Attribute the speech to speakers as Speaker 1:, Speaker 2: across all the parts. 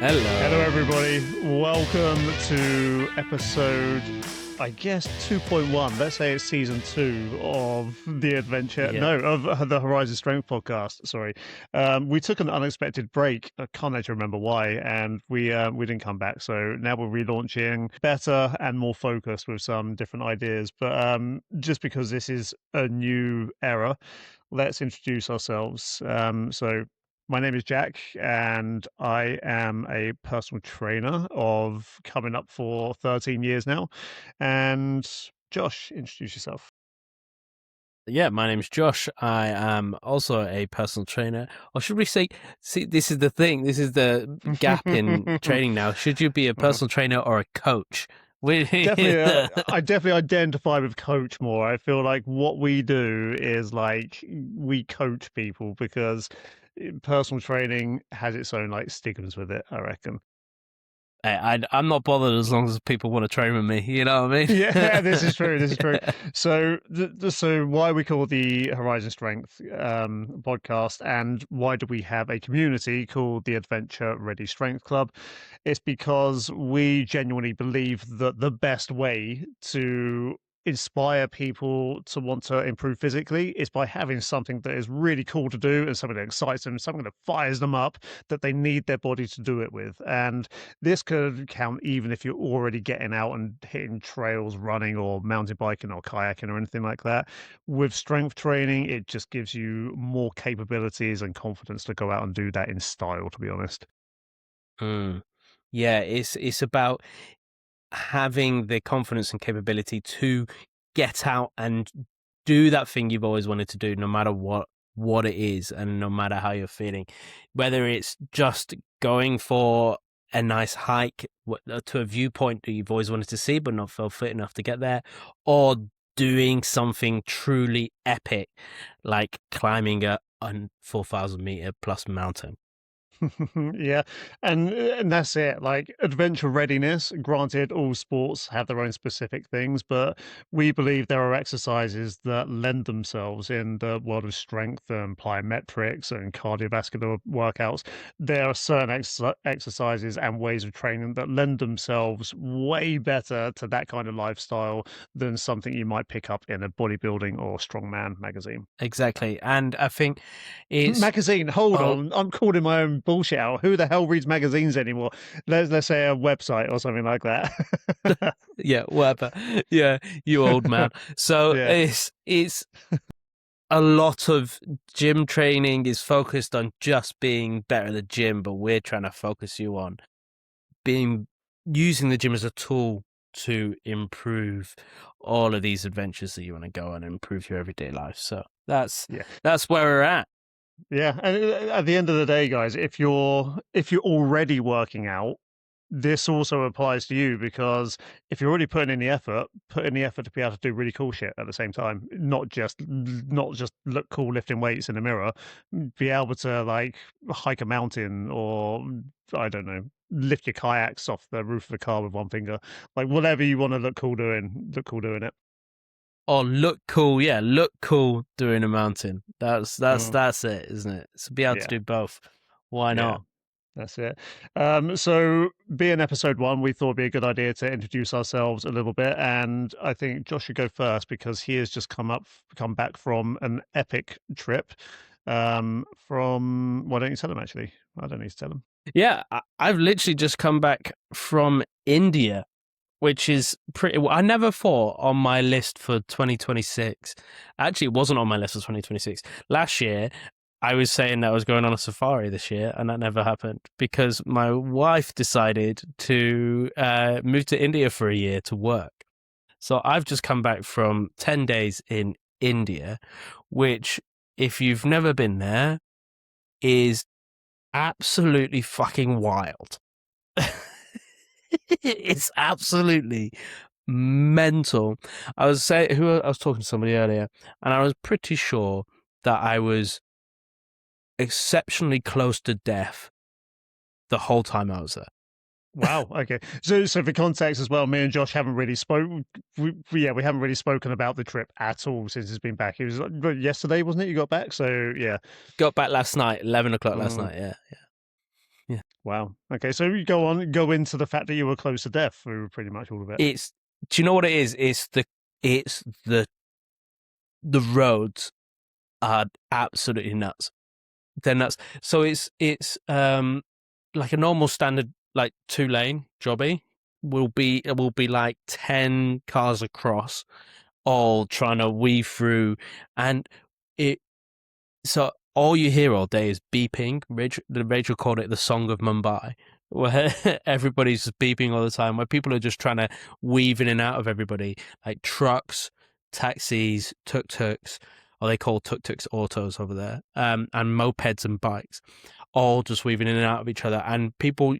Speaker 1: Hello,
Speaker 2: Hello.
Speaker 1: everybody. Welcome to episode, I guess, 2.1. Let's say it's season 2 of the adventure.
Speaker 2: Yeah.
Speaker 1: No, of the Horizon Strength podcast. Sorry. We took an unexpected break. I can't actually remember why, and we didn't come back. So now we're relaunching better and more focused with some different ideas. But just because this is a new era, let's introduce ourselves. So my name is Jack, and I am a personal trainer of coming up for 13 years now. And Josh, introduce yourself.
Speaker 2: Yeah, my name's Josh. I am also a personal trainer. Or should we say, this is the thing. This is the gap in training now. Should you be a personal trainer or a coach?
Speaker 1: Definitely, I definitely identify with coach more. I feel like what we do is like we coach people because personal training has its own like stigmas with it, I reckon.
Speaker 2: I'm not bothered as long as people want to train with me. You know what I mean?
Speaker 1: Yeah, this is true. This is true. So, so why we call the Horizon Strength podcast, and why do we have a community called the Adventure Ready Strength Club? It's because we genuinely believe that the best way to inspire people to want to improve physically is by having something that is really cool to do and something that excites them, something that fires them up, that they need their body to do it with. And this could count even if you're already getting out and hitting trails, running or mountain biking or kayaking or anything like that. With strength training, it just gives you more capabilities and confidence to go out and do that in style, to be honest.
Speaker 2: Yeah, it's about having the confidence and capability to get out and do that thing you've always wanted to do, no matter what it is and no matter how you're feeling, whether it's just going for a nice hike to a viewpoint that you've always wanted to see but not felt fit enough to get there, or doing something truly epic like climbing a 4,000-meter plus mountain.
Speaker 1: Yeah, and that's it. Like adventure readiness. Granted, all sports have their own specific things, but we believe there are exercises that lend themselves in the world of strength and plyometrics and cardiovascular workouts. There are certain exercises and ways of training that lend themselves way better to that kind of lifestyle than something you might pick up in a bodybuilding or strongman magazine.
Speaker 2: Exactly, and I think it's
Speaker 1: Magazine, hold
Speaker 2: oh,
Speaker 1: on. I'm calling my own bullshit out. Who the hell reads magazines anymore? Let's say a website or something like that.
Speaker 2: yeah, whatever. Yeah, you old man. So
Speaker 1: Yeah.
Speaker 2: it's a lot of gym training is focused on just being better at the gym, but we're trying to focus you on using the gym as a tool to improve all of these adventures that you want to go on and improve your everyday life. So that's
Speaker 1: Yeah.
Speaker 2: where we're at.
Speaker 1: Yeah. And at the end of the day, guys, if you're already working out, this also applies to you because if you're already putting in the effort, put in the effort to be able to do really cool shit at the same time, not just look cool lifting weights in the mirror, be able to like hike a mountain or I don't know, lift your kayaks off the roof of a car with one finger, like whatever you want to look cool doing it.
Speaker 2: Or look cool, yeah, look cool doing a mountain. That's
Speaker 1: Mm,
Speaker 2: it, isn't it? So be able to
Speaker 1: yeah,
Speaker 2: do both. Why
Speaker 1: yeah.
Speaker 2: not?
Speaker 1: That's it. So being episode 1, we thought it'd be a good idea to introduce ourselves a little bit, and I think Josh should go first because he has just come back from an epic trip. From why don't you tell him actually? I don't need to tell him.
Speaker 2: Yeah, I've literally just come back from India, which is pretty. I never thought on my list for 2026. Actually, it wasn't on my list for 2026. Last year, I was saying that I was going on a safari this year, and that never happened because my wife decided to move to India for a year to work. So I've just come back from 10 days in India, which, if you've never been there, is absolutely fucking wild. It's absolutely mental. I was talking to somebody earlier, and I was pretty sure that I was exceptionally close to death the whole time I was there.
Speaker 1: Wow. Okay. So for context as well, me and Josh haven't really spoken. We haven't really spoken about the trip at all since it's been back. It was like, yesterday, wasn't it? You got back. So yeah.
Speaker 2: Got back last night, 11 o'clock last
Speaker 1: Mm.
Speaker 2: night. Yeah.
Speaker 1: Wow. Okay, so you go into the fact that you were close to death through pretty much all of it.
Speaker 2: It's do you know what it is? It's the roads are absolutely nuts. They're nuts. So it's like a normal standard like 2-lane jobby will be like 10 cars across, all trying to weave through, and it so all you hear all day is beeping. Rachel called it the song of Mumbai, where everybody's just beeping all the time, where people are just trying to weave in and out of everybody, like trucks, taxis, tuk-tuks, or they call tuk-tuks autos over there, and mopeds and bikes, all just weaving in and out of each other. And people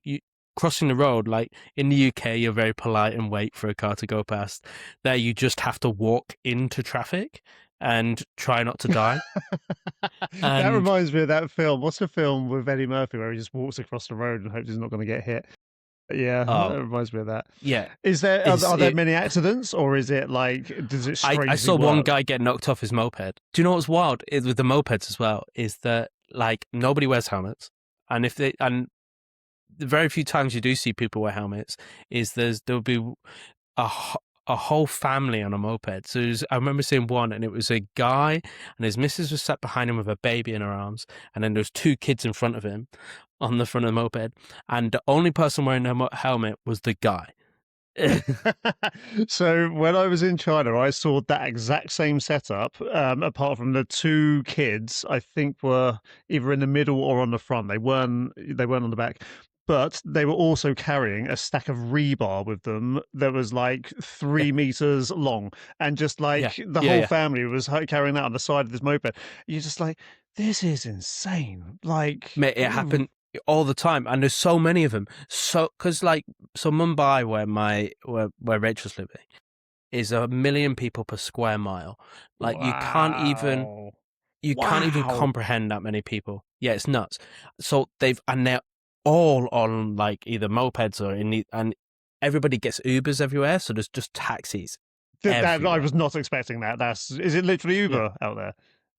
Speaker 2: crossing the road, like in the UK, you're very polite and wait for a car to go past. There, you just have to walk into traffic and try not to die.
Speaker 1: That
Speaker 2: And
Speaker 1: reminds me of that film. What's the film with Eddie Murphy where he just walks across the road and hopes he's not going to get hit? Yeah,
Speaker 2: oh
Speaker 1: that reminds me of that.
Speaker 2: yeah,
Speaker 1: Is there
Speaker 2: it's
Speaker 1: are there
Speaker 2: it.
Speaker 1: many accidents, or is it like does it
Speaker 2: I
Speaker 1: strangely
Speaker 2: saw one
Speaker 1: work?
Speaker 2: guy get knocked off his moped. Do you know what's wild is with the mopeds as well? Is that like nobody wears helmets, and if they and the very few times you do see people wear helmets, is there'll be a a whole family on a moped. So I remember seeing one, and it was a guy, and his missus was sat behind him with a baby in her arms, and then there was two kids in front of him on the front of the moped, and the only person wearing a helmet was the guy.
Speaker 1: So when I was in China, I saw that exact same setup. Apart from the two kids, I think were either in the middle or on the front. They weren't on the back, but they were also carrying a stack of rebar with them that was like
Speaker 2: Yeah,
Speaker 1: 3 meters long, and just
Speaker 2: yeah,
Speaker 1: like the
Speaker 2: yeah,
Speaker 1: whole
Speaker 2: yeah.
Speaker 1: family was carrying that on the side of this moped. You're just like, this is insane. Like,
Speaker 2: Mate, it happened all the time, and there's so many of them. So, because like, so Mumbai, where Rachel's living, is 1 million people per square mile. Like,
Speaker 1: wow,
Speaker 2: you can't even
Speaker 1: wow.
Speaker 2: comprehend that many people. Yeah, it's nuts. So they're all on like either mopeds or and everybody gets Ubers everywhere. So there's just taxis
Speaker 1: That I
Speaker 2: everywhere.
Speaker 1: was not expecting that. Is it literally
Speaker 2: Yeah.
Speaker 1: Uber out there?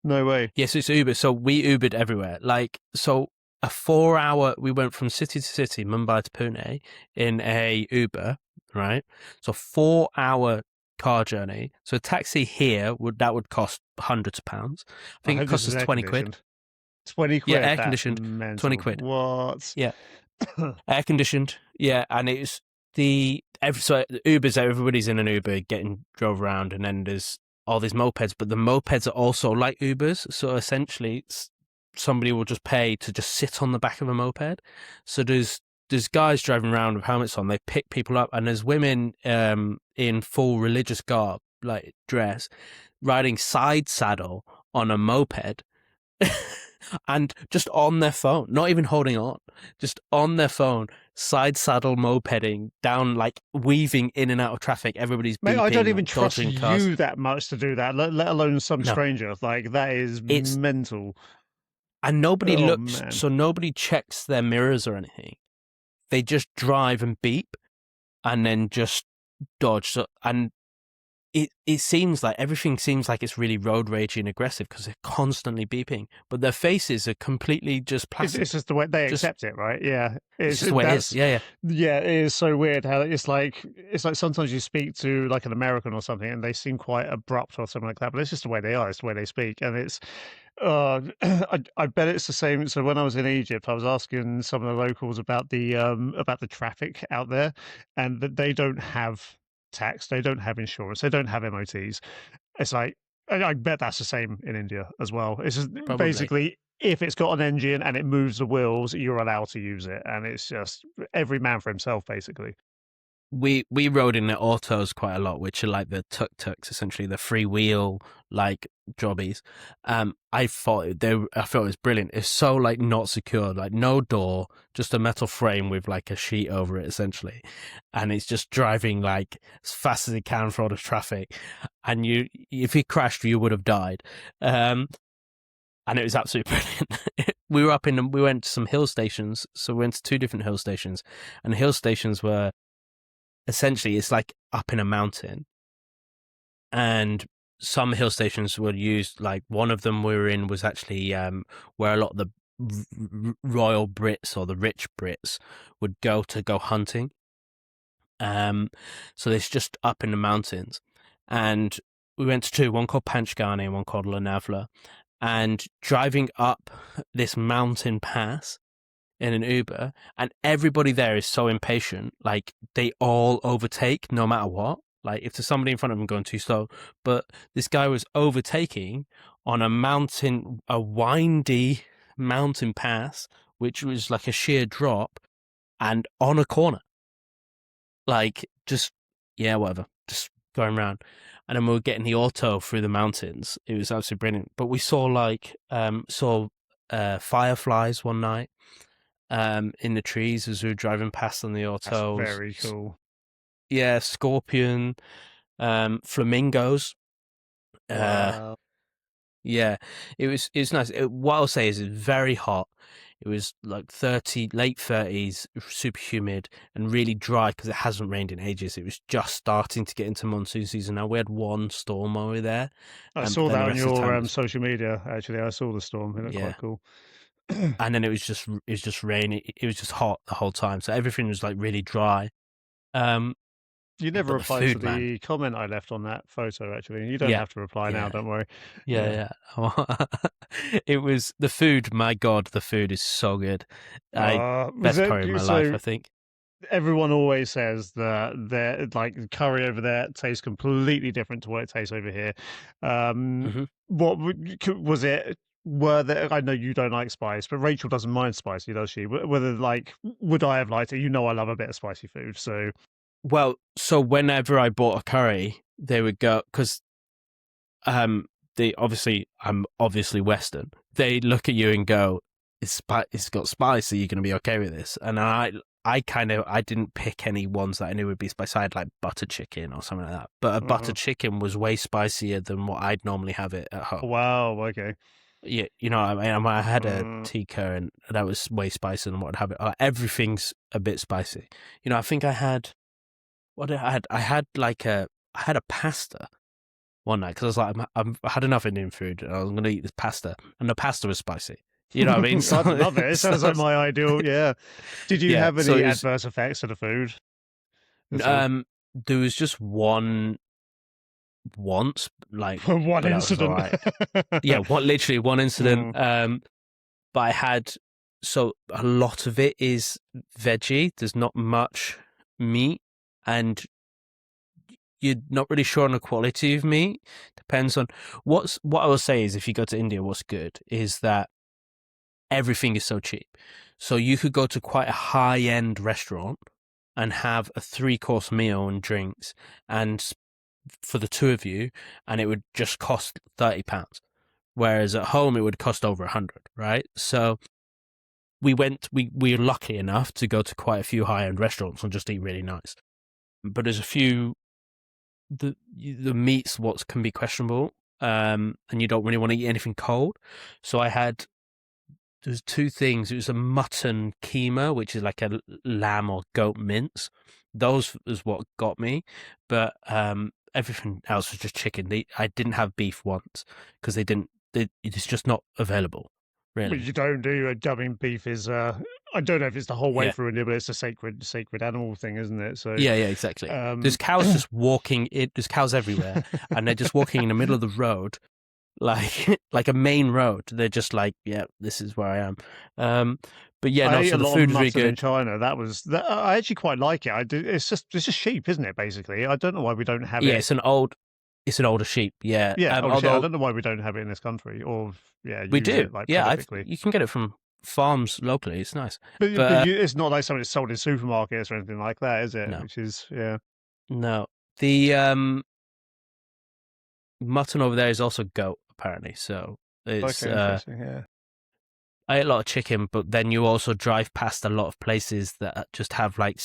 Speaker 1: No way.
Speaker 2: Yes, it's Uber. So we Ubered everywhere. Like, so a 4 hour, we went from city to city, Mumbai to Pune, in a Uber, right? So 4 hour car journey. So a taxi here would cost hundreds of pounds. I
Speaker 1: I
Speaker 2: think it
Speaker 1: hope this
Speaker 2: costs
Speaker 1: is
Speaker 2: us
Speaker 1: air
Speaker 2: 20 quid.
Speaker 1: conditioned. 20
Speaker 2: Yeah,
Speaker 1: quid.
Speaker 2: air
Speaker 1: That's
Speaker 2: conditioned, 20
Speaker 1: mental.
Speaker 2: quid.
Speaker 1: What?
Speaker 2: Yeah, air conditioned. Yeah, and it's so the Ubers, everybody's in an Uber getting drove around, and then there's all these mopeds, but the mopeds are also like Ubers. So essentially, somebody will just pay to just sit on the back of a moped. So there's guys driving around with helmets on. They pick people up, and there's women in full religious garb, like dress, riding side saddle on a moped. And just on their phone, not even holding on, just on their phone, side saddle mopeding down, like weaving in and out of traffic. Everybody's
Speaker 1: Mate, I don't
Speaker 2: beeping,
Speaker 1: even
Speaker 2: like
Speaker 1: trust
Speaker 2: dodging cars.
Speaker 1: you that much to do that, let alone some
Speaker 2: No,
Speaker 1: stranger. Like, that is
Speaker 2: it's
Speaker 1: mental.
Speaker 2: and nobody
Speaker 1: Oh,
Speaker 2: looks,
Speaker 1: man.
Speaker 2: so nobody checks their mirrors or anything. They just drive and beep, and then just dodge. So and it seems like everything seems like it's really road ragey and aggressive because they're constantly beeping, but their faces are completely just
Speaker 1: It's
Speaker 2: placid.
Speaker 1: just the way they
Speaker 2: Just
Speaker 1: accept it, right? Yeah.
Speaker 2: it's just the way it is. Yeah, yeah.
Speaker 1: Yeah, it is so weird how it's like sometimes you speak to like an American or something and they seem quite abrupt or something like that, but it's just the way they are, it's the way they speak. And it's I bet it's the same. So when I was in Egypt, I was asking some of the locals about the traffic out there, and that they don't have tax, they don't have insurance, they don't have MOTs. It's like, and I bet that's the same in India as well. It's just
Speaker 2: Probably.
Speaker 1: basically if it's got an engine and it moves the wheels, you're allowed to use it, and it's just every man for himself, basically.
Speaker 2: We rode in the autos quite a lot, which are like the tuk-tuks, essentially the freewheel like jobbies. I thought it was brilliant. It's so like not secure, like no door, just a metal frame with like a sheet over it, essentially, and it's just driving like as fast as it can for all the traffic. And if you crashed, you would have died. And it was absolutely brilliant. We went to some hill stations, so we went to two different hill stations, and the hill stations were essentially it's like up in a mountain, and some hill stations were used, like one of them we were in was actually where a lot of the royal Brits or the rich Brits would go hunting. So it's just up in the mountains, and we went to two, one called Panchgani and one called Lonavala, and driving up this mountain pass in an Uber, and everybody there is so impatient. Like, they all overtake no matter what. Like, if there's somebody in front of them going too slow, but this guy was overtaking on a windy mountain pass, which was like a sheer drop, and on a corner. Like, just, yeah, whatever, just going around. And then we were getting the auto through the mountains. It was absolutely brilliant. But we saw fireflies one night in the trees as we were driving past on the
Speaker 1: That's
Speaker 2: autos.
Speaker 1: very cool.
Speaker 2: Yeah, scorpion, flamingos.
Speaker 1: Wow.
Speaker 2: Yeah, it was nice. What I'll say is it's very hot. It was like late 30s, super humid and really dry because it hasn't rained in ages. It was just starting to get into monsoon season. Now we had one storm over there,
Speaker 1: I
Speaker 2: but
Speaker 1: saw
Speaker 2: then
Speaker 1: that
Speaker 2: the
Speaker 1: on
Speaker 2: rest of the time
Speaker 1: your
Speaker 2: it was,
Speaker 1: social media. Actually, I saw the storm. It looked
Speaker 2: yeah.
Speaker 1: quite cool.
Speaker 2: And then it was just rain. It was just hot the whole time, so everything was like really dry. Um,
Speaker 1: You never
Speaker 2: but the
Speaker 1: replied to
Speaker 2: food, man,
Speaker 1: the comment I left on that photo. Actually, you don't
Speaker 2: yeah,
Speaker 1: have to reply now.
Speaker 2: yeah,
Speaker 1: Don't worry. Yeah.
Speaker 2: yeah, yeah. It was the food. My God, the food is so good.
Speaker 1: Was
Speaker 2: Best
Speaker 1: it
Speaker 2: curry of my life,
Speaker 1: so?
Speaker 2: I think.
Speaker 1: Everyone always says that their like curry over there tastes completely different to what it tastes over here.
Speaker 2: Hmm.
Speaker 1: Was it? Were there? I know you don't like spice, but Rachel doesn't mind spicy, does she? Whether like, would I have liked it? You know, I love a bit of spicy food, so
Speaker 2: Well, so whenever I bought a curry, they would go because I'm obviously Western. They look at you and go, it's got spice, so you're gonna be okay with this. And I didn't pick any ones that I knew would be spicy. I had like butter chicken or something like that. But a butter
Speaker 1: uh
Speaker 2: chicken was way spicier than what I'd normally have it at home.
Speaker 1: wow, okay.
Speaker 2: Yeah, you know, I had a
Speaker 1: Mm.
Speaker 2: tikka and that was way spicier than what I'd have it. Everything's a bit spicy. You know, I think I had what did I had? I had a pasta one night because I was like, I had enough Indian food and I was going to eat this pasta, and the pasta was spicy. You know what I mean?
Speaker 1: I'd
Speaker 2: So,
Speaker 1: love it. It sounds like my ideal. Yeah. Did you
Speaker 2: yeah.
Speaker 1: have
Speaker 2: So
Speaker 1: any
Speaker 2: it was.
Speaker 1: adverse effects to the food at all?
Speaker 2: There was just one once, like,
Speaker 1: One
Speaker 2: but that was all
Speaker 1: incident.
Speaker 2: right. Yeah, literally one incident.
Speaker 1: Mm.
Speaker 2: But I had so a lot of it is veggie. There's not much meat, and you're not really sure on the quality of meat. Depends on what I will say is if you go to India, what's good is that everything is so cheap. So you could go to quite a high end restaurant and have a 3-course meal and drinks and for the two of you, and it would just cost £30. Whereas at home it would cost over 100, right? So we were lucky enough to go to quite a few high end restaurants and just eat really nice. But there's a few the meat's what can be questionable, and you don't really want to eat anything cold. So there's two things. It was a mutton keema, which is like a lamb or goat mince. Those is what got me, but everything else was just chicken. I didn't have beef once because they didn't. It's just not available,
Speaker 1: Well,
Speaker 2: really.
Speaker 1: you don't do. Dubbing beef is. I don't know if it's the whole way
Speaker 2: Yeah,
Speaker 1: through India, but it's a sacred animal thing, isn't it? So,
Speaker 2: yeah, exactly. There's
Speaker 1: um,
Speaker 2: cows just walking. There's cows everywhere, and they're just walking in the middle of the road, like like a main road. They're just like, yeah, this is where I am. Um, but yeah,
Speaker 1: I
Speaker 2: no.
Speaker 1: ate
Speaker 2: So
Speaker 1: a
Speaker 2: the
Speaker 1: lot of
Speaker 2: food is really
Speaker 1: mutton in
Speaker 2: good.
Speaker 1: China. I actually quite like it. It's just sheep, isn't it? Basically, I don't know why we don't have
Speaker 2: Yeah,
Speaker 1: it.
Speaker 2: it's an older sheep. Yeah.
Speaker 1: Yeah, oh shit, I
Speaker 2: Although
Speaker 1: don't know why we don't have it in this country, or yeah,
Speaker 2: we
Speaker 1: use
Speaker 2: do.
Speaker 1: it like
Speaker 2: Yeah,
Speaker 1: prolifically.
Speaker 2: you can get it from farms locally. It's nice,
Speaker 1: But
Speaker 2: but
Speaker 1: it's not like something that's sold in supermarkets or anything like that, is it?
Speaker 2: no,
Speaker 1: Which is yeah.
Speaker 2: no. The mutton over there is also goat apparently. So it's
Speaker 1: Okay, interesting. Yeah.
Speaker 2: I ate a lot of chicken, but then you also drive past a lot of places that just have like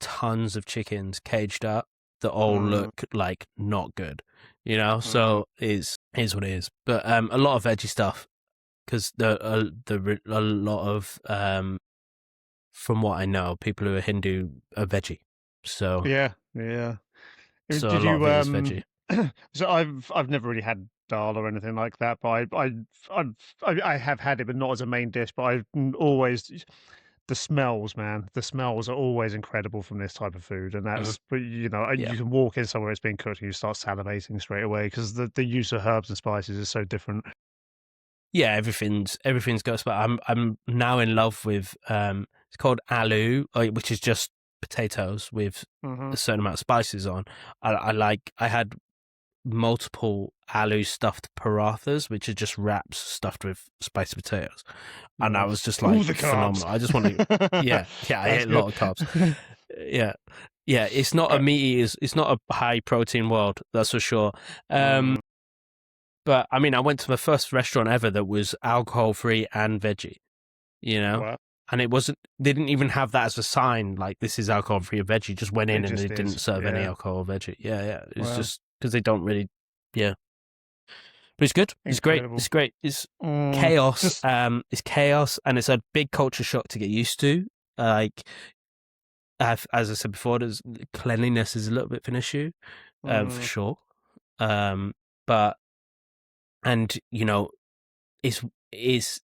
Speaker 2: tons of chickens caged up that all
Speaker 1: Mm,
Speaker 2: look like not good, you know.
Speaker 1: mm.
Speaker 2: So is what it is. But a lot of veggie stuff because a lot of from what I know, people who are Hindu are veggie. So
Speaker 1: Yeah, yeah.
Speaker 2: so a
Speaker 1: Did
Speaker 2: lot
Speaker 1: you
Speaker 2: of it is veggie.
Speaker 1: so I've never really had dal or anything like that. But I have had it, but not as a main dish. But I've always the smells, man. The smells are always incredible from this type of food, and
Speaker 2: Mhm.
Speaker 1: that's but
Speaker 2: Yeah.
Speaker 1: you can walk in somewhere it's being cooked and you start salivating straight away because the use of herbs and spices is so different.
Speaker 2: Yeah, everything's got a spot. I'm now in love with it's called aloo, which is just potatoes with
Speaker 1: Hmm.
Speaker 2: a certain amount of spices on. I had multiple aloo stuffed parathas, which are just wraps stuffed with spicy potatoes, and I was
Speaker 1: Nice.
Speaker 2: just
Speaker 1: All
Speaker 2: like
Speaker 1: the carbs.
Speaker 2: phenomenal. I just want to, yeah, I
Speaker 1: That's
Speaker 2: ate a
Speaker 1: good.
Speaker 2: lot of carbs. Yeah, yeah, it's not a meaty, it's not a high protein world, that's for sure.
Speaker 1: Mm,
Speaker 2: But I mean, I went to the first restaurant ever that was alcohol free and veggie, you know,
Speaker 1: well,
Speaker 2: and it wasn't. They didn't even have that as a sign, like this is alcohol free or veggie. Just went
Speaker 1: it
Speaker 2: in and they
Speaker 1: just
Speaker 2: didn't
Speaker 1: is.
Speaker 2: serve any
Speaker 1: Yeah.
Speaker 2: alcohol or veggie. Yeah, yeah. It's
Speaker 1: Well,
Speaker 2: just because they don't really. Yeah, but it's good. It's great.
Speaker 1: incredible.
Speaker 2: It's great. It's
Speaker 1: Mm,
Speaker 2: chaos.
Speaker 1: just
Speaker 2: It's chaos, and it's a big culture shock to get used to. Like as I said before, there's cleanliness is a little bit of an issue, for
Speaker 1: mm,
Speaker 2: sure. Um, but and is is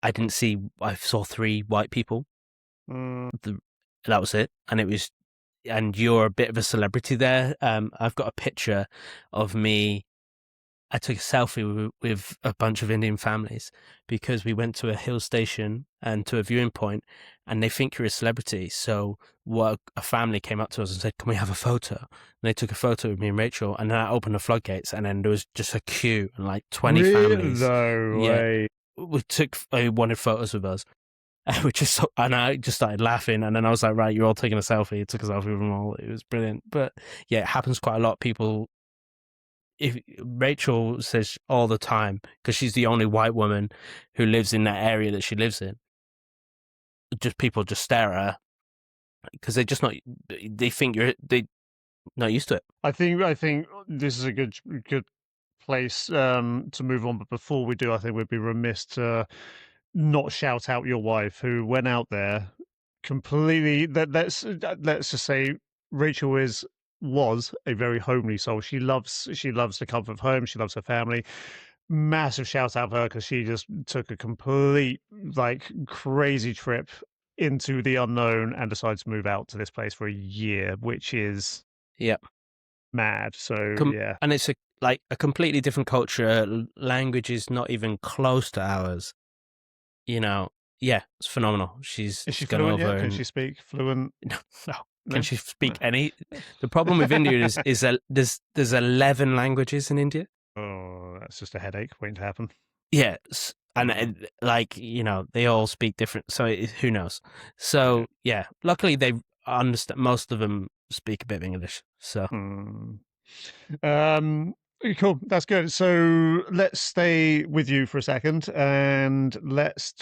Speaker 2: I didn't see. I saw three white people.
Speaker 1: mm,
Speaker 2: The, that was it, and it was. And you're a bit of a celebrity there. I've got a picture of me. I took a selfie with a bunch of Indian families because we went to a hill station and to a viewing point, and they think you're a celebrity. So what a family came up to us and said, "Can we have a photo?" And they took a photo of me and Rachel, and then I opened the floodgates, and then there was just a queue and like 20
Speaker 1: really?
Speaker 2: families.
Speaker 1: No
Speaker 2: Yeah,
Speaker 1: way.
Speaker 2: they wanted photos with us. Which is so, and I just started laughing, and then I was like, "Right, you're all taking a selfie." I took a selfie with them all. It was brilliant, but yeah, it happens quite a lot. People, if Rachel says all the time, because she's the only white woman who lives in that area that she lives in, just people just stare at her because they're just not. They think they not used to it.
Speaker 1: I think this is a good place to move on. But before we do, I think we'd be remiss to not shout out your wife who went out there completely. Let's just say Rachel was a very homely soul. She loves the comfort of home. She loves her family. Massive shout out for her because she just took a complete like crazy trip into the unknown and decided to move out to this place for a year, which is
Speaker 2: Yeah,
Speaker 1: mad. So yeah,
Speaker 2: and it's a completely different culture. Language is not even close to ours. You know, yeah, it's phenomenal. She's
Speaker 1: is she
Speaker 2: she's gone
Speaker 1: fluent yet?
Speaker 2: over
Speaker 1: Can
Speaker 2: and
Speaker 1: she speak fluent?
Speaker 2: no, no. Can
Speaker 1: No,
Speaker 2: she
Speaker 1: no.
Speaker 2: speak any? The problem with India is that there's 11 languages in India.
Speaker 1: Oh, that's just a headache waiting to happen.
Speaker 2: Yes, and
Speaker 1: Mm,
Speaker 2: like they all speak different. So who knows?
Speaker 1: yeah.
Speaker 2: So yeah, luckily they understand. Most of them speak a bit of English. So
Speaker 1: Mm. Um, cool. That's good. So let's stay with you for a second and let's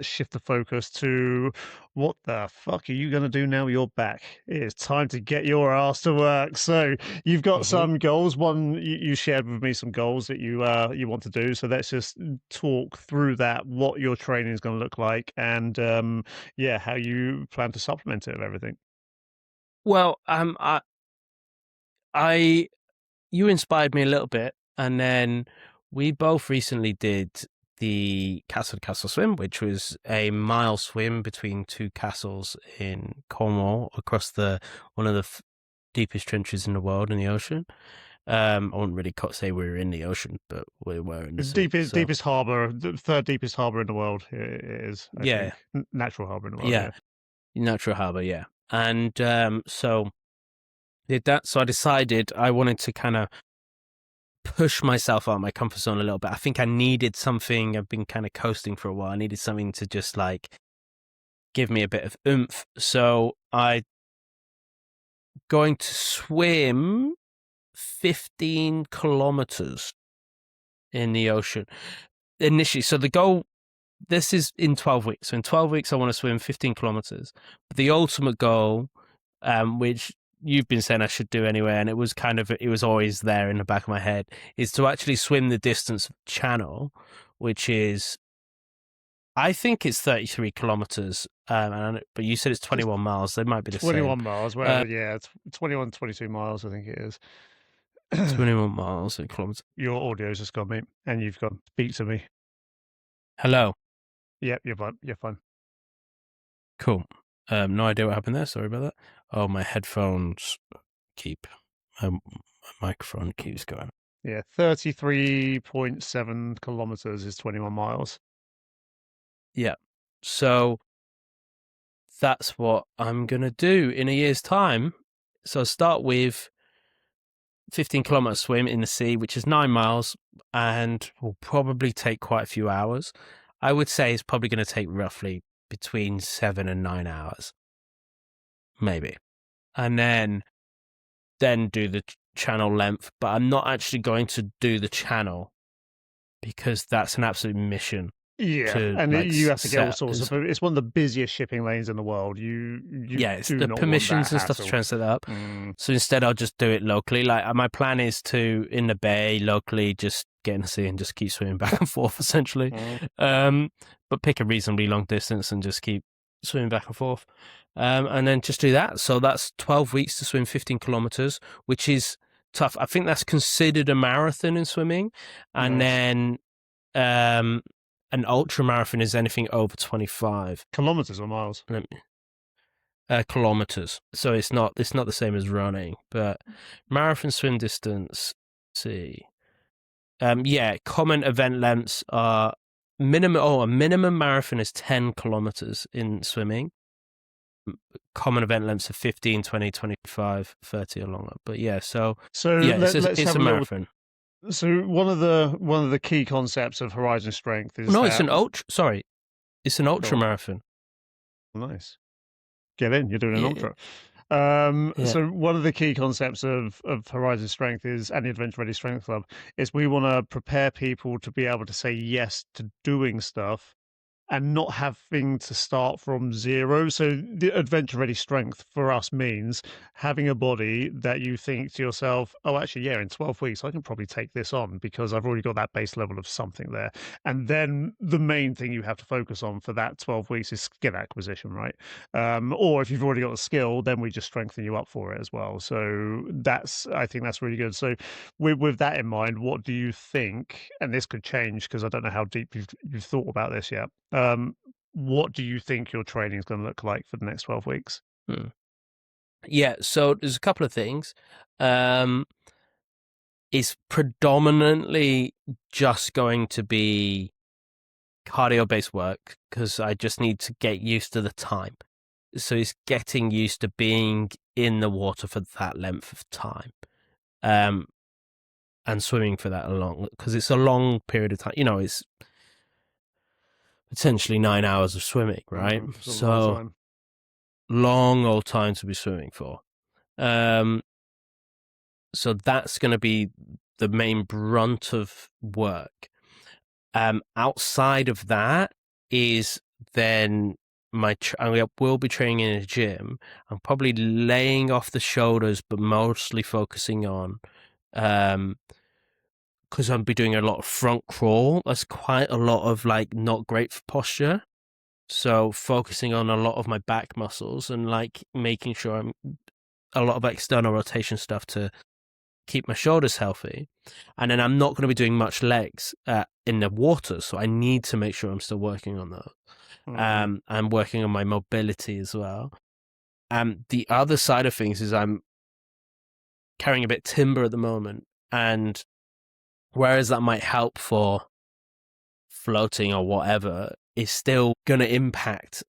Speaker 1: shift the focus to what the fuck are you going to do now you're back? It's time to get your ass to work. So you've got
Speaker 2: hmm
Speaker 1: some goals. One, you shared with me some goals that you want to do. So let's just talk through that, what your training is going to look like and yeah, how you plan to supplement it with everything.
Speaker 2: well, I you inspired me a little bit, and then we both recently did the Castle to Castle swim, which was a mile swim between two castles in Cornwall across the one of the deepest trenches in the world in the ocean. I wouldn't really say we were in the ocean, but we were in the sea. So
Speaker 1: Deepest harbor, the third deepest harbor in the world it is, I
Speaker 2: yeah,
Speaker 1: think. Natural harbor in the world,
Speaker 2: yeah,
Speaker 1: yeah.
Speaker 2: natural harbour, yeah, and so did that. So I decided I wanted to kind of push myself out of my comfort zone a little bit. I think I needed something. I've been kind of coasting for a while. I needed something to just like give me a bit of oomph. So I going to swim 15 kilometers in the ocean initially. So the goal, this is in 12 weeks. So in 12 weeks, I want to swim 15 kilometers. But the ultimate goal, which you've been saying I should do anyway, and it was always there in the back of my head, is to actually swim the distance of channel, which is, I think it's 33 kilometers. But you said it's
Speaker 1: Just
Speaker 2: 21 miles. They might be the same.
Speaker 1: 21 miles, whatever,
Speaker 2: Uh,
Speaker 1: yeah. It's 21, 22 miles, I think it is.
Speaker 2: 21 miles in kilometers.
Speaker 1: Your audio's just gone, mate, and you've gone. Speak to me.
Speaker 2: Hello.
Speaker 1: Yep, you're fine. You're fine.
Speaker 2: Cool. No idea what happened there. Sorry about that. Oh, my headphones keep. My microphone keeps going.
Speaker 1: Yeah, 33.7 kilometers is 21 miles.
Speaker 2: Yeah. So that's what I'm going to do in a year's time. So I'll start with 15-kilometer swim in the sea, which is 9 miles, and will probably take quite a few hours. I would say it's probably going to take roughly between 7 and 9 hours, maybe. And then do the channel length, but I'm not actually going to do the channel because that's an absolute mission
Speaker 1: Yeah,
Speaker 2: to
Speaker 1: and
Speaker 2: like
Speaker 1: you have to get all
Speaker 2: set.
Speaker 1: sorts of. It's one of the busiest shipping lanes in the world. You
Speaker 2: It's
Speaker 1: do
Speaker 2: the
Speaker 1: not want that
Speaker 2: permissions and stuff to
Speaker 1: hassle.
Speaker 2: try and set that up.
Speaker 1: Mm.
Speaker 2: So instead, I'll just do it locally. Like my plan is to in the bay locally, just get in the sea and just keep swimming back and forth, essentially. But pick a reasonably long distance and just keep swimming back and forth, and then just do that. So that's 12 weeks to swim 15 kilometers, which is tough. I think that's considered a marathon in swimming, and
Speaker 1: Nice.
Speaker 2: then an ultra marathon is anything over 25
Speaker 1: Kilometers or miles?
Speaker 2: kilometers. So it's not the same as running, but marathon swim distance. Let's see, common event lengths are minimum. Oh, a minimum marathon is 10 kilometers in swimming. Common event lengths are 15, 20, 25, 30 or longer. But yeah, so yeah,
Speaker 1: Let's
Speaker 2: it's
Speaker 1: have
Speaker 2: a
Speaker 1: a little.
Speaker 2: marathon.
Speaker 1: So one of the key concepts of Horizon Strength is
Speaker 2: No, it's
Speaker 1: that.
Speaker 2: an ultra. Sorry, it's an
Speaker 1: Go
Speaker 2: ultra
Speaker 1: on.
Speaker 2: marathon.
Speaker 1: Nice. Get in. You're doing an
Speaker 2: Yeah,
Speaker 1: ultra.
Speaker 2: yeah.
Speaker 1: So one of the key concepts of Horizon Strength is, and the Adventure Ready Strength Club, is we want to prepare people to be able to say yes to doing stuff and not having to start from zero. So the adventure ready strength for us means having a body that you think to yourself, oh, actually, yeah, in 12 weeks, I can probably take this on because I've already got that base level of something there. And then the main thing you have to focus on for that 12 weeks is skill acquisition, right? Or if you've already got the skill, then we just strengthen you up for it as well. So I think that's really good. So with that in mind, what do you think? And this could change because I don't know how deep you've thought about this yet. What do you think your training is going to look like for the next 12 weeks?
Speaker 2: Hmm. Yeah, so there's a couple of things. It's predominantly just going to be cardio based work because I just need to get used to the time. So it's getting used to being in the water for that length of time. And swimming for that long, because it's a long period of time. It's potentially 9 hours of swimming, right?
Speaker 1: It's a long
Speaker 2: So
Speaker 1: time.
Speaker 2: long old time to be swimming for. So that's going to be the main brunt of work. Outside of that is then I will be training in a gym. I'm probably laying off the shoulders, but mostly focusing on, because I'll be doing a lot of front crawl. That's quite a lot of like not great for posture. So focusing on a lot of my back muscles and like making sure I'm a lot of external rotation stuff to keep my shoulders healthy. And then I'm not going to be doing much legs in the water, so I need to make sure I'm still working on those. I'm working on my mobility as well. The other side of things is I'm carrying a bit of timber at the moment, and whereas that might help for floating or whatever, is still going to impact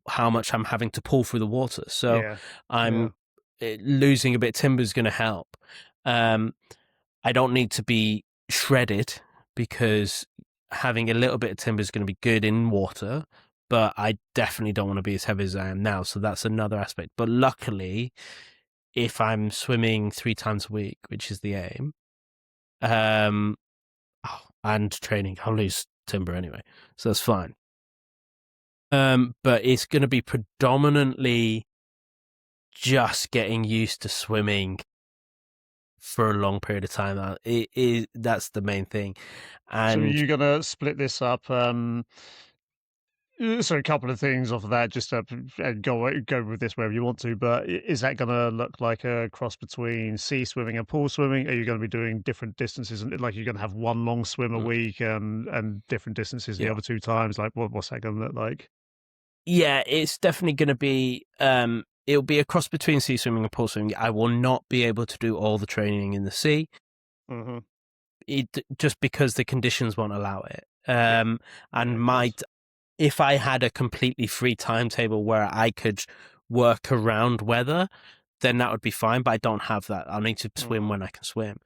Speaker 2: how much I'm having to pull through the water. So
Speaker 1: Yeah.
Speaker 2: I'm losing a bit of timber is going to help. I don't need to be shredded because having a little bit of timber is going to be good in water, but I definitely don't want to be as heavy as I am now. So that's another aspect. But luckily, if I'm swimming 3 times a week, which is the aim, and training, I'll lose timber anyway. So that's fine. But it's going to be predominantly just getting used to swimming for a long period of time. That's the main thing.
Speaker 1: So are
Speaker 2: And
Speaker 1: you going to split this up? So a couple of things off of that, just to go with this wherever you want to. But is that going to look like a cross between sea swimming and pool swimming? Are you going to be doing different distances, and like you're going to have one long swim a
Speaker 2: Mm,
Speaker 1: week and different distances the
Speaker 2: yeah.
Speaker 1: other two times? Like what's that going to look like?
Speaker 2: Yeah, it's definitely going to be. It'll be a cross between sea swimming and pool swimming. I will not be able to do all the training in the sea,
Speaker 1: Hmm.
Speaker 2: just because the conditions won't allow it.
Speaker 1: Yeah, yeah,
Speaker 2: And
Speaker 1: of course.
Speaker 2: if I had a completely free timetable where I could work around weather, then that would be fine. But I don't have that. I need to swim
Speaker 1: Hmm.
Speaker 2: when I can swim,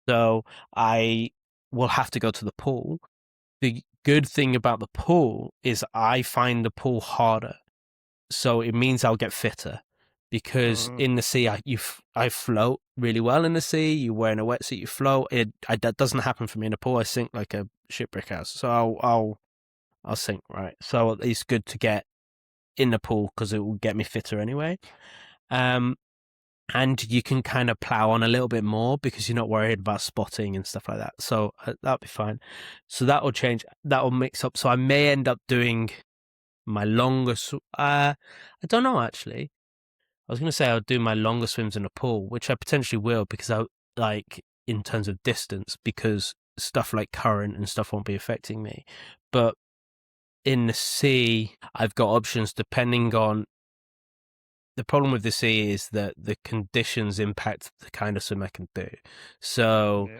Speaker 2: so I will have to go to the pool. The good thing about the pool is I find the pool harder, so it means I'll get fitter. Because
Speaker 1: Hmm.
Speaker 2: in the sea, I float really well in the sea. You're wearing a wetsuit, you float. That doesn't happen for me in the pool. I sink like a shipwreck house. So I'll sink, right. So it's good to get in the pool because it will get me fitter anyway. Um, and you can kind of plow on a little bit more because you're not worried about spotting and stuff like that. So that'll be fine. So that will change. That will mix up. So I may end up doing my longest. I don't know actually. I was going to say I'll do my longer swims in a pool, which I potentially will because I like in terms of distance because stuff like current and stuff won't be affecting me. But in the sea, I've got options depending on the problem with the sea is that the conditions impact the kind of swim I can do. So
Speaker 1: Yeah.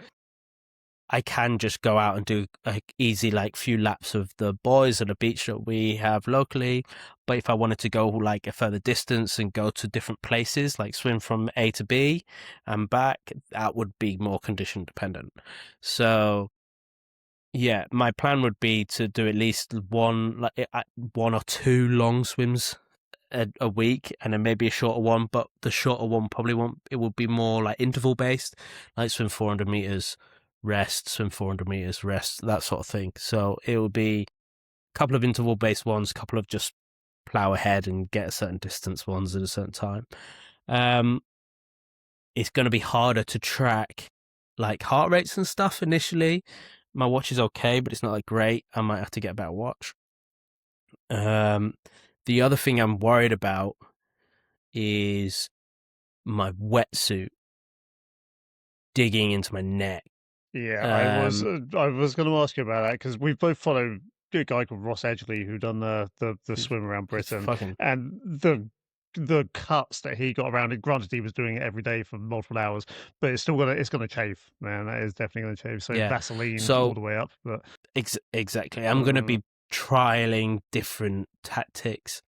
Speaker 2: I can just go out and do like easy like few laps of the buoys at the beach that we have locally. But if I wanted to go like a further distance and go to different places, like swim from A to B and back, that would be more condition dependent. So yeah, my plan would be to do at least one or two long swims a week, and then maybe a shorter one. But the shorter one probably won't. It will be more like interval based, like swim 400 meters, rest, swim 400 meters, rest, that sort of thing. So it will be a couple of interval based ones, a couple of just plow ahead and get a certain distance ones at a certain time. Um, it's going to be harder to track like heart rates and stuff initially. My watch is okay, but it's not like great. I might have to get a better watch. Um, the other thing I'm worried about is my wetsuit digging into my neck.
Speaker 1: Yeah,
Speaker 2: Um,
Speaker 1: I was going to ask you about that because we both follow a guy called Ross Edgley who done the
Speaker 2: who's
Speaker 1: swim around
Speaker 2: who's
Speaker 1: Britain,
Speaker 2: fucking
Speaker 1: and the cuts that he got around it. Granted, he was doing it every day for multiple hours, but it's gonna chafe, man. That is definitely gonna chafe. So
Speaker 2: yeah.
Speaker 1: Vaseline all
Speaker 2: So
Speaker 1: the way up, but
Speaker 2: exactly, I'm going to
Speaker 1: mm,
Speaker 2: be trialing different tactics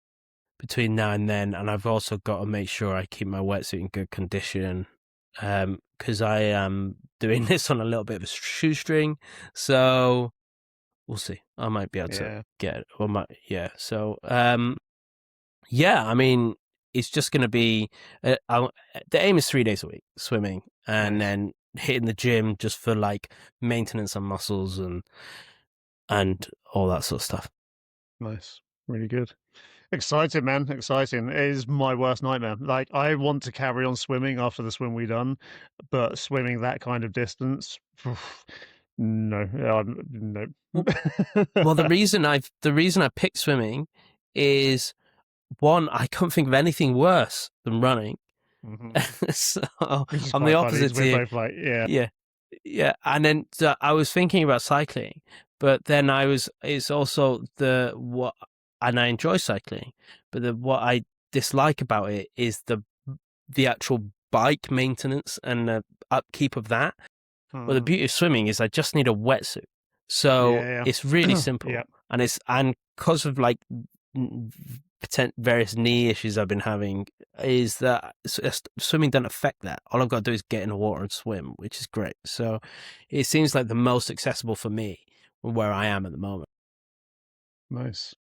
Speaker 2: between now and then, and I've also got to make sure I keep my wetsuit in good condition. Because I am doing this on a little bit of a shoestring, so we'll see. I might be able to
Speaker 1: yeah,
Speaker 2: get it, or might, yeah. So, yeah, I mean, it's just going to be the aim is 3 days a week swimming, and
Speaker 1: nice,
Speaker 2: then hitting the gym just for like maintenance on muscles and all that sort of stuff.
Speaker 1: nice, really good. Exciting, man. Exciting. It is my worst nightmare. Like, I want to carry on swimming after the swim we done, but swimming that kind of distance, no, no.
Speaker 2: Well, well, the reason I picked swimming is one, I couldn't think of anything worse than running.
Speaker 1: Hmm.
Speaker 2: So
Speaker 1: Which is
Speaker 2: I'm the
Speaker 1: quite funny.
Speaker 2: opposite
Speaker 1: Is we're
Speaker 2: to you.
Speaker 1: both like, yeah.
Speaker 2: Yeah, yeah. And then so I was thinking about cycling, but then it's also and I enjoy cycling, but what I dislike about it is the actual bike maintenance and the upkeep of that. Well, the
Speaker 1: Mm.
Speaker 2: beauty of swimming is I just need a wetsuit, so
Speaker 1: Yeah,
Speaker 2: it's really
Speaker 1: yeah. Yeah,
Speaker 2: simple, and because of like various knee issues I've been having, is that swimming doesn't affect that. All I've got to do is get in the water and swim, which is great. So it seems like the most accessible for me where I am at the moment.
Speaker 1: nice.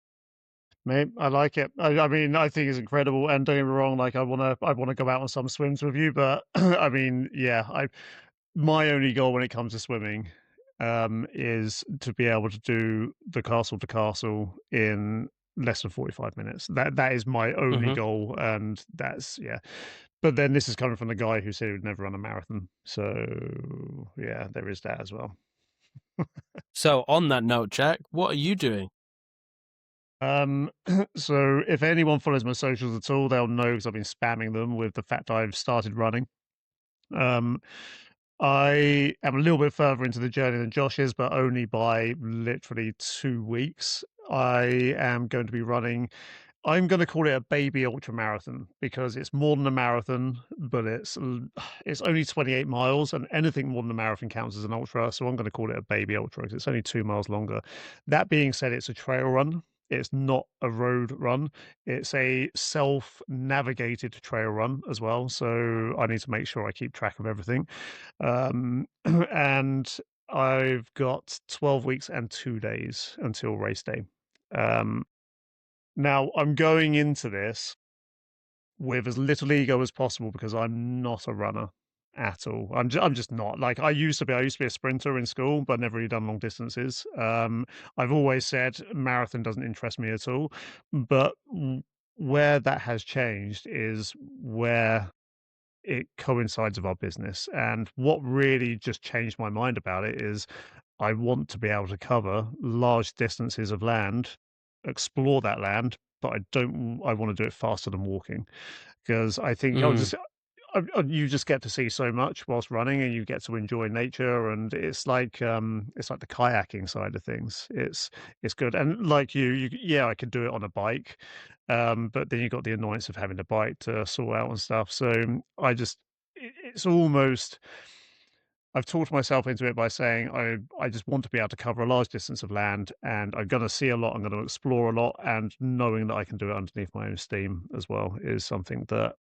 Speaker 1: Mate, I like it. I mean, I think it's incredible. And don't get me wrong, like I wanna go out on some swims with you, but I mean, yeah, I my only goal when it comes to swimming, is to be able to do the castle to castle in less than 45 minutes. That is my only
Speaker 2: Hmm.
Speaker 1: goal, and that's yeah. But then this is coming from the guy who said he would never run a marathon. So yeah, there is that as well.
Speaker 2: So on that note, Jack, what are you doing?
Speaker 1: Um, so if anyone follows my socials at all, they'll know because I've been spamming them with the fact I've started running. Um, I am a little bit further into the journey than Josh is, but only by literally 2 weeks. I am going to be running. I'm going to call it a baby ultra marathon because it's more than a marathon, but it's only 28 miles, and anything more than a marathon counts as an ultra. So I'm going to call it a baby ultra because it's only 2 miles longer. That being said, it's a trail run. It's not a road run. It's a self-navigated trail run as well. So I need to make sure I keep track of everything. And I've got 12 weeks and 2 days until race day. Um, Now, I'm going into this with as little ego as possible because I'm not a runner at all. I'm just not. Like I used to be. I used to be a sprinter in school, but never really done long distances. I've always said marathon doesn't interest me at all. But where that has changed is where it coincides with our business. And what really just changed my mind about it is I want to be able to cover large distances of land, explore that land, but I want to do it faster than walking because I think
Speaker 2: Mm.
Speaker 1: you just get to see so much whilst running and you get to enjoy nature and it's like the kayaking side of things. It's good. And like yeah, I could do it on a bike. But then you got the annoyance of having the bike to sort out and stuff. So it's almost I've talked myself into it by saying I just want to be able to cover a large distance of land and I'm going to see a lot, I'm going to explore a lot, and knowing that I can do it underneath my own steam as well is something that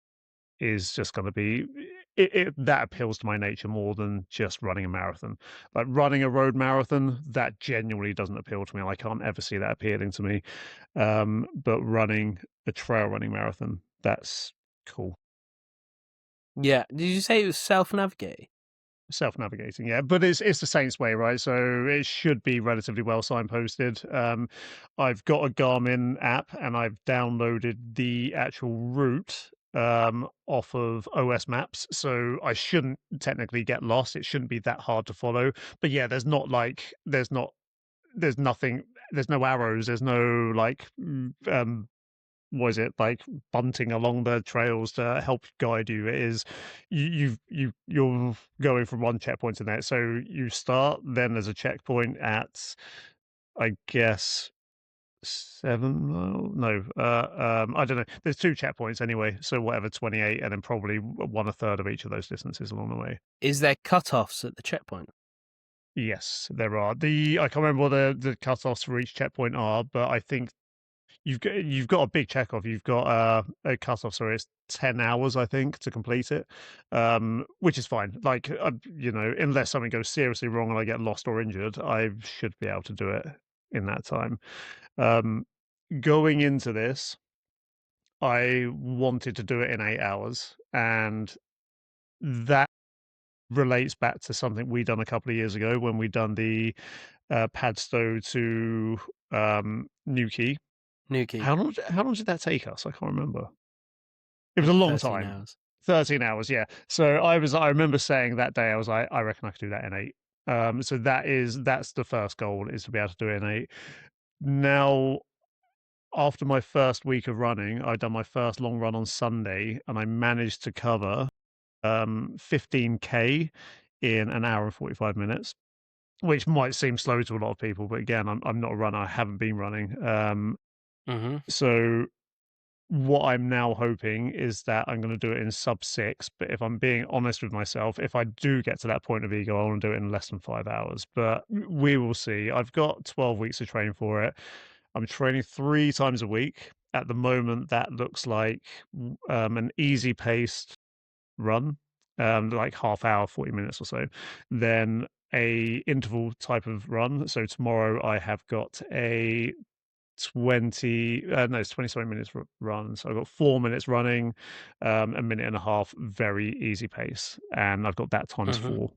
Speaker 1: is just going to be that appeals to my nature more than just running a marathon. Like running a road marathon, that genuinely doesn't appeal to me. I can't ever see that appealing to me. But running a trail running marathon, that's cool.
Speaker 2: Yeah. Did you say it was self-navigate?
Speaker 1: Self-navigating, yeah, but it's the Saints way, right? So it should be relatively well signposted. I've got a Garmin app and I've downloaded the actual route off of OS Maps, so I shouldn't technically get lost. It shouldn't be that hard to follow. But yeah, there's nothing, there's no arrows, there's no like was it like bunting along the trails to help guide you. It is you're going from one checkpoint to the next. So you start, then there's a checkpoint at I guess 7 mile. No, I don't know. There's two checkpoints anyway. So whatever, 28, and then probably one a third of each of those distances along the way.
Speaker 2: Is there cut-offs at the checkpoint?
Speaker 1: Yes, there are. I can't remember what the cutoffs for each checkpoint are, but I think you've got a big check off. You've got a cut off. Sorry, it's 10 hours, I think, to complete it, which is fine. Like unless something goes seriously wrong and I get lost or injured, I should be able to do it in that time. Um, Going into this, I wanted to do it in 8 hours, and that relates back to something we done a couple of years ago when we done the Padstow to Newquay.
Speaker 2: Newquay.
Speaker 1: How long did that take us? I can't remember. It was
Speaker 2: Like
Speaker 1: a long
Speaker 2: 13
Speaker 1: time.
Speaker 2: hours.
Speaker 1: 13 hours, yeah. So I remember saying that day, I was like, I reckon I could do that in 8. So that's the first goal, is to be able to do it in 8. Now, after my first week of running, I'd done my first long run on Sunday and I managed to cover 15K in an hour and 45 minutes, which might seem slow to a lot of people, but again, I'm not a runner. I haven't been running.
Speaker 2: Mm-hmm.
Speaker 1: So what I'm now hoping is that I'm going to do it in sub 6. But if I'm being honest with myself, if I do get to that point of ego, I want to do it in less than 5 hours. But we will see. I've got 12 weeks to train for it. I'm training 3 times a week. At the moment, that looks like an easy paced run, like half hour, 40 minutes or so. Then a interval type of run. So tomorrow I have got a 20 no it's 20 something minutes run, so I've got 4 minutes running, a minute and a half very easy pace, and I've got that times
Speaker 2: Mm-hmm.
Speaker 1: 4,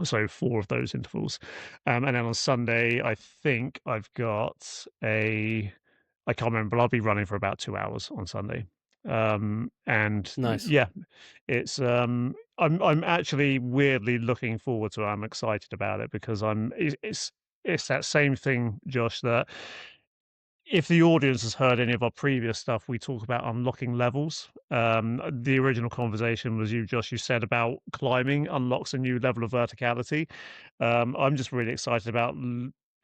Speaker 1: so 4 of those intervals. And then on Sunday I think I've got a I can't remember, but I'll be running for about 2 hours on Sunday. And
Speaker 2: Nice.
Speaker 1: yeah, it's I'm actually weirdly looking forward to it. I'm excited about it because it's that same thing, Josh, that if the audience has heard any of our previous stuff, we talk about unlocking levels. The original conversation was you, Josh. You said about climbing unlocks a new level of verticality. I'm just really excited about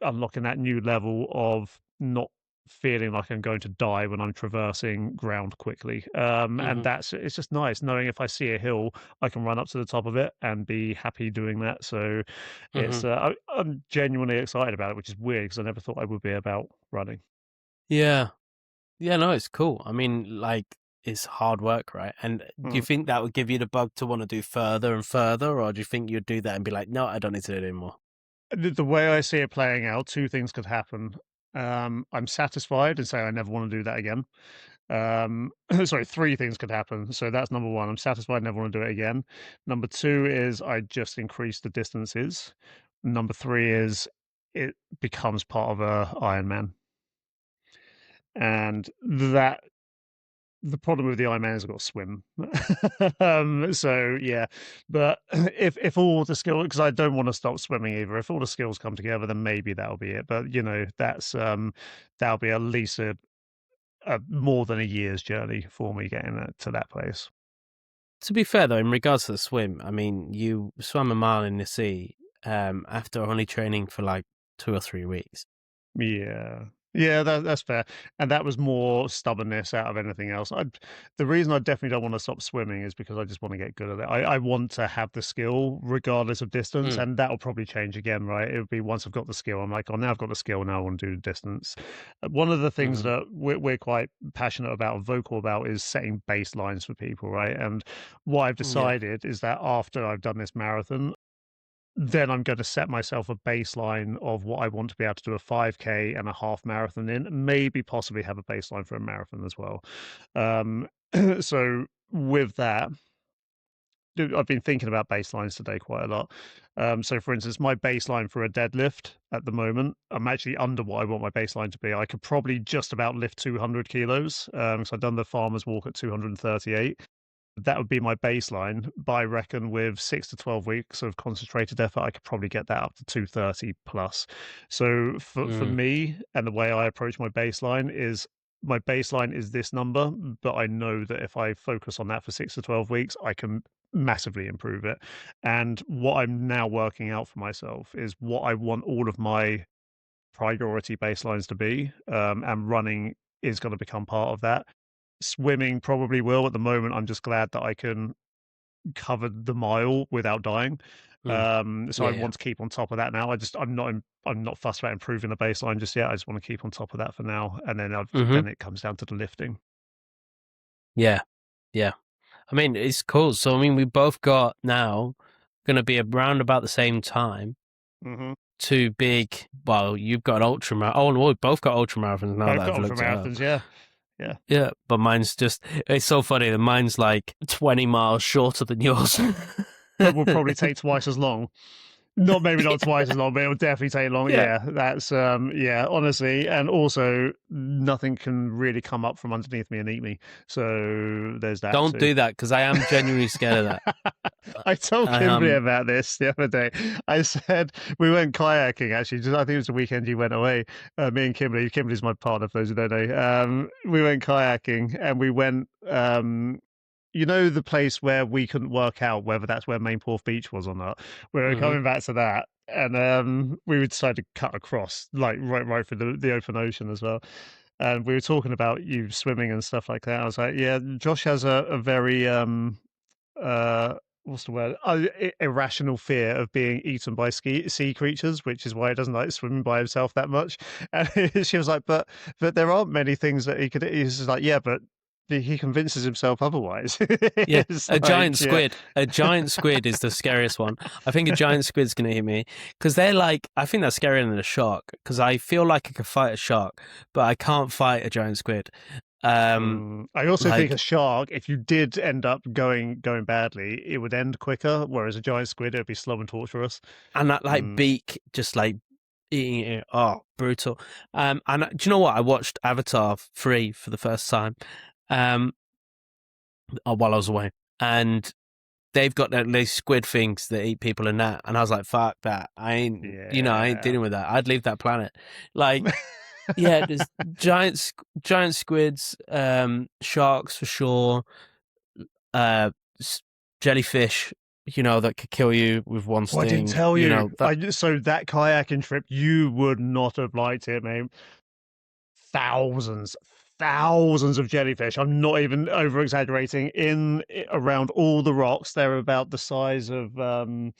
Speaker 1: unlocking that new level of not feeling like I'm going to die when I'm traversing ground quickly. And
Speaker 2: Hmm.
Speaker 1: it's just nice knowing if I see a hill, I can run up to the top of it and be happy doing that. So
Speaker 2: Hmm.
Speaker 1: I'm genuinely excited about it, which is weird because I never thought I would be about running.
Speaker 2: Yeah. Yeah, no, it's cool. I mean, like, it's hard work, right? And do you
Speaker 1: Mm.
Speaker 2: think that would give you the bug to want to do further and further, or do you think you'd do that and be like, no, I don't need to do it anymore?
Speaker 1: The way I see it playing out, two things could happen. I'm satisfied and say I never want to do that again. Sorry, three things could happen. So that's number one. I'm satisfied, never want to do it again. Number two is I just increase the distances. Number three is it becomes part of a Ironman, and that the problem with the Ironman is I've got to swim. So yeah, but if all the skills, because I don't want to stop swimming either. If all the skills come together, then maybe that'll be it. But that'll be at least a more than a year's journey for me getting to that place.
Speaker 2: To be fair, though, in regards to the swim, I mean, you swam a mile in the sea after only training for like 2 or 3 weeks.
Speaker 1: Yeah. Yeah, that's fair. And that was more stubbornness out of anything else. The reason I definitely don't want to stop swimming is because I just want to get good at it. I want to have the skill regardless of distance,
Speaker 2: Mm,
Speaker 1: and that'll probably change again, right? It'll be once I've got the skill, I'm like, oh, now I've got the skill, now I want to do the distance. One of the things
Speaker 2: hmm.
Speaker 1: that we're quite passionate about and vocal about is setting baselines for people, right? And what I've
Speaker 2: Yeah.
Speaker 1: decided is that after I've done this marathon, then I'm going to set myself a baseline of what I want to be able to do a 5K and a half marathon in, maybe possibly have a baseline for a marathon as well. Um, so with that, I've been thinking about baselines today quite a lot. So, for instance, my baseline for a deadlift at the moment, I'm actually under what I want my baseline to be. I could probably just about lift 200 kilos. So I've done the farmer's walk at 238. That would be my baseline. But I reckon with 6 to 12 weeks of concentrated effort, I could probably get that up to 230 plus. So for
Speaker 2: Mm,
Speaker 1: me and the way I approach my baseline is this number, but I know that if I focus on that for 6 to 12 weeks, I can massively improve it. And what I'm now working out for myself is what I want all of my priority baselines to be, and running is going to become part of that. Swimming probably will. At the moment, I'm just glad that I can cover the mile without dying.
Speaker 2: mm.
Speaker 1: So I
Speaker 2: Yeah, yeah.
Speaker 1: want to keep on top of that now. I'm not fussed about improving the baseline just yet. I just want to keep on top of that for now, and
Speaker 2: Hmm.
Speaker 1: then it comes down to the lifting.
Speaker 2: Yeah, yeah. I mean, it's cool. So, I mean, we both got now going to be around about the same time.
Speaker 1: Hmm.
Speaker 2: Two big, well, you've got an ultra marathon. Oh, well, we both got ultra marathons now
Speaker 1: Both
Speaker 2: that
Speaker 1: got
Speaker 2: I've
Speaker 1: ultra
Speaker 2: looked it up.
Speaker 1: marathons, yeah, yeah.
Speaker 2: Yeah, but mine's just, it's so funny that mine's like 20 miles shorter than yours.
Speaker 1: But will probably take twice as long. Not maybe not
Speaker 2: Yeah,
Speaker 1: twice as long, but it'll definitely take long.
Speaker 2: yeah.
Speaker 1: Yeah, that's yeah, honestly, and also nothing can really come up from underneath me and eat me. So there's that
Speaker 2: Don't
Speaker 1: too.
Speaker 2: do that because I am genuinely scared of that.
Speaker 1: I told
Speaker 2: I
Speaker 1: Kimberly
Speaker 2: am.
Speaker 1: about this the other day. I said we went kayaking actually. I think it was the weekend you went away. Me and Kimberly. Kimberly's my partner for those who don't know. We went kayaking and we went. You know the place where we couldn't work out whether that's where Mainport Beach was or not. We were
Speaker 2: Hmm.
Speaker 1: coming back to that, and we decided to cut across, like right through the open ocean as well. And we were talking about you swimming and stuff like that. I was like, yeah, Josh has a very what's the word? Irrational fear of being eaten by sea creatures, which is why he doesn't like swimming by himself that much. And she was like, but there aren't many things that he could. He's just like, yeah, but he convinces himself otherwise.
Speaker 2: Yeah,
Speaker 1: It's
Speaker 2: a giant
Speaker 1: like, yeah.
Speaker 2: squid. A giant squid is the scariest one. I think a giant squid's gonna hit me because they're like. I think that's scarier than a shark because I feel like I could fight a shark, but I can't fight a giant squid. Um,
Speaker 1: I also think a
Speaker 2: like
Speaker 1: shark, if you did end up going badly, it would end quicker. Whereas a giant squid, it'd be slow and torturous.
Speaker 2: and that like
Speaker 1: Mm,
Speaker 2: beak just like eating it. Oh, brutal. And do you know what? I watched Avatar 3 for the first time. Um, while I was away, and they've got these squid things that eat people and that, and I was like, fuck that. I ain't
Speaker 1: yeah.
Speaker 2: dealing with that. I'd leave that planet. Like, Yeah, there's giant squids, sharks for sure, uh, jellyfish, that could kill you with one
Speaker 1: Oh, I didn't
Speaker 2: sting.
Speaker 1: tell you.
Speaker 2: That
Speaker 1: So that kayaking trip, you would not have liked it, mate. Thousands, thousands of jellyfish. I'm not even over exaggerating. Around all the rocks, they're about the size of a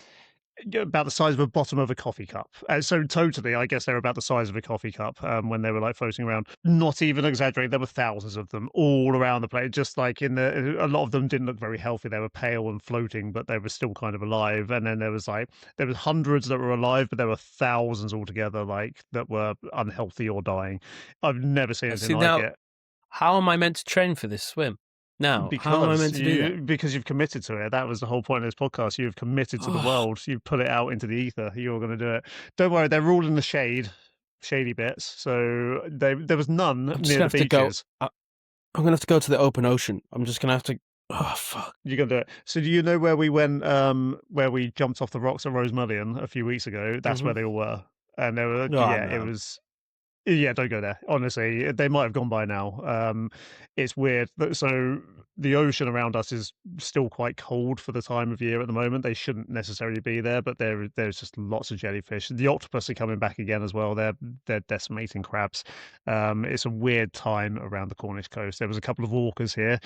Speaker 1: bottom of a coffee cup. So totally, I guess they're about the size of a coffee cup when they were like floating around. Not even exaggerating. There were thousands of them all around the place. Just like a lot of them didn't look very healthy. They were pale and floating, but they were still kind of alive. And then there was hundreds that were alive, but there were thousands altogether, like that were unhealthy or dying. I've never seen anything
Speaker 2: see
Speaker 1: like
Speaker 2: now.
Speaker 1: it.
Speaker 2: How am I meant to train for this swim? Now, how am I meant to do that?
Speaker 1: Because you've committed to it. That was the whole point of this podcast. You've committed to the
Speaker 2: Oh,
Speaker 1: world. You've put it out into the ether. You're going to do it. Don't worry, they're all in the shady bits. So there was none
Speaker 2: I'm just
Speaker 1: near
Speaker 2: gonna
Speaker 1: the
Speaker 2: have to go.
Speaker 1: beaches.
Speaker 2: I'm gonna have to go to the open ocean. I'm just gonna have to. Oh fuck.
Speaker 1: You're going to do it. So do you know where we went? Where we jumped off the rocks at Rosemullion a few weeks ago? That's where
Speaker 2: Mm-hmm.
Speaker 1: they all were. And they were,
Speaker 2: Oh
Speaker 1: yeah, it
Speaker 2: no.
Speaker 1: was. Yeah, don't go there. Honestly, they might have gone by now. It's weird. So the ocean around us is still quite cold for the time of year at the moment. They shouldn't necessarily be there, but there's just lots of jellyfish. The octopus are coming back again as well. They're decimating crabs. It's a weird time around the Cornish coast. There was a couple of orcas here.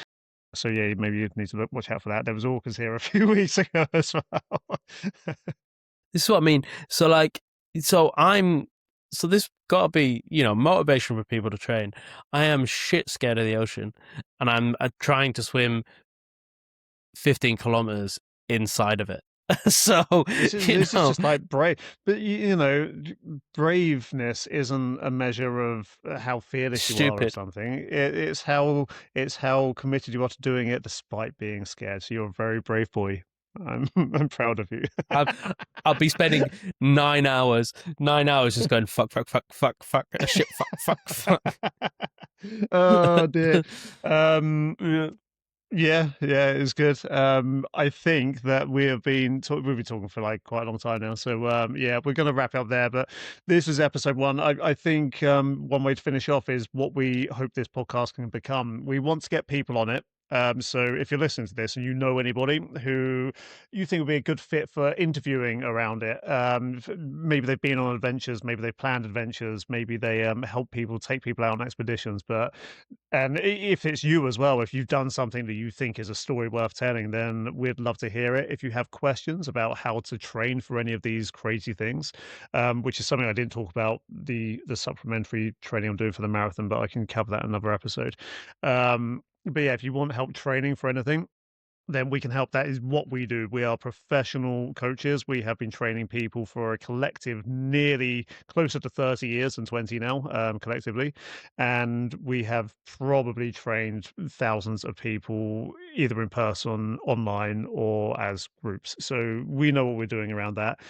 Speaker 1: So yeah, maybe you need to watch out for that. There was orcas here a few weeks ago as well.
Speaker 2: This is what I mean. So like, so I'm. So this gotta be motivation for people to train. I am shit scared of the ocean, and I'm trying to swim 15 kilometers inside of it. So
Speaker 1: This is just like brave, but braveness isn't a measure of how fearless you are of
Speaker 2: stupid.
Speaker 1: something. It's how committed you are to doing it despite being scared. So you're a very brave boy. I'm proud of you.
Speaker 2: I'll, I'll be spending 9 hours just going fuck, fuck, fuck, fuck, fuck, shit, fuck, fuck, fuck.
Speaker 1: Oh dear.
Speaker 2: Yeah.
Speaker 1: Um, yeah, it's good. I think that we've been talking for like quite a long time now. So yeah, we're going to wrap up there. But this is episode one. I think one way to finish off is what we hope this podcast can become. We want to get people on it. So if you're listening to this and you know anybody who you think would be a good fit for interviewing around it, maybe they've been on adventures, maybe they've planned adventures, maybe they help people take people out on expeditions, but and if it's you as well, if you've done something that you think is a story worth telling, then we'd love to hear it. If you have questions about how to train for any of these crazy things, which is something I didn't talk about the supplementary training I'm doing for the marathon, but I can cover that in another episode. But yeah, if you want help training for anything, then we can help. That is what we do. We are professional coaches. We have been training people for a collective nearly closer to 30 years than 20 now, collectively. And we have probably trained thousands of people either in person, online, or as groups. So we know what we're doing around that.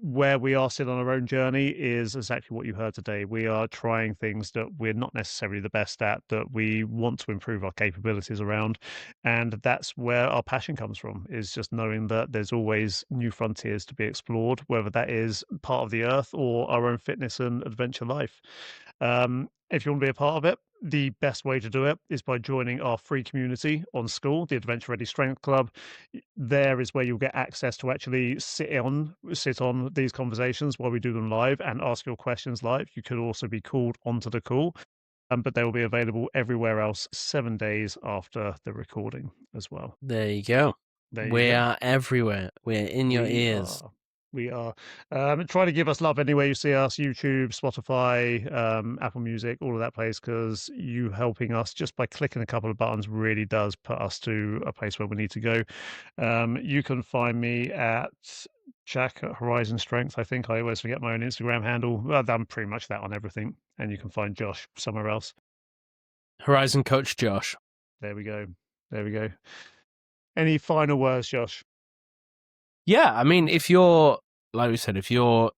Speaker 1: Where we are still on our own journey is exactly what you heard today. We are trying things that we're not necessarily the best at, that we want to improve our capabilities around, and that's where our passion comes from, is just knowing that there's always new frontiers to be explored, whether that is part of the earth or our own fitness and adventure life. If you want to be a part of it, the best way to do it is by joining our free community on School, the Adventure Ready Strength Club. There is where you'll get access to actually sit on these conversations while we do them live and ask your questions live. You could also be called onto the call, but they will be available everywhere else 7 days after the recording as well.
Speaker 2: There you go.
Speaker 1: There you
Speaker 2: We
Speaker 1: go.
Speaker 2: are everywhere. We're in your
Speaker 1: We
Speaker 2: ears.
Speaker 1: are. We are. Try to give us love anywhere you see us: YouTube, Spotify, Apple Music, all of that place, because you helping us just by clicking a couple of buttons really does put us to a place where we need to go. You can find me at Jack at Horizon Strength. I think I always forget my own Instagram handle. Well, I'm pretty much that on everything. And you can find Josh somewhere else.
Speaker 2: Horizon Coach Josh.
Speaker 1: There we go. There we go. Any final words, Josh?
Speaker 2: Yeah, I mean, if you're, like we said, if you're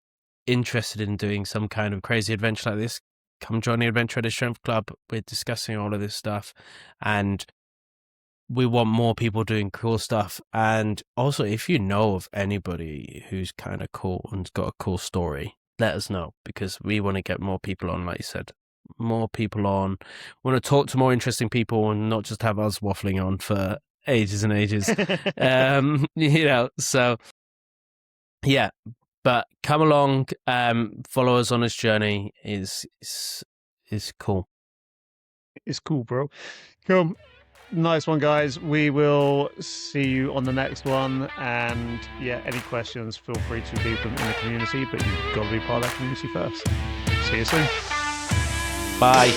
Speaker 2: interested in doing some kind of crazy adventure like this, come join the Adventure Ready Strength Club. We're discussing all of this stuff, and we want more people doing cool stuff. And also, if you know of anybody who's kind of cool and's got a cool story, let us know, because we want to get more people on, like you said. More people on. We want to talk to more interesting people and not just have us waffling on for ages and ages. So yeah. But come along, follow us on this journey. Is cool.
Speaker 1: It's cool, bro. Cool. Nice one, guys. We will see you on the next one. And yeah, any questions, feel free to leave them in the community, but you've got to be part of that community first. See you soon.
Speaker 2: Bye.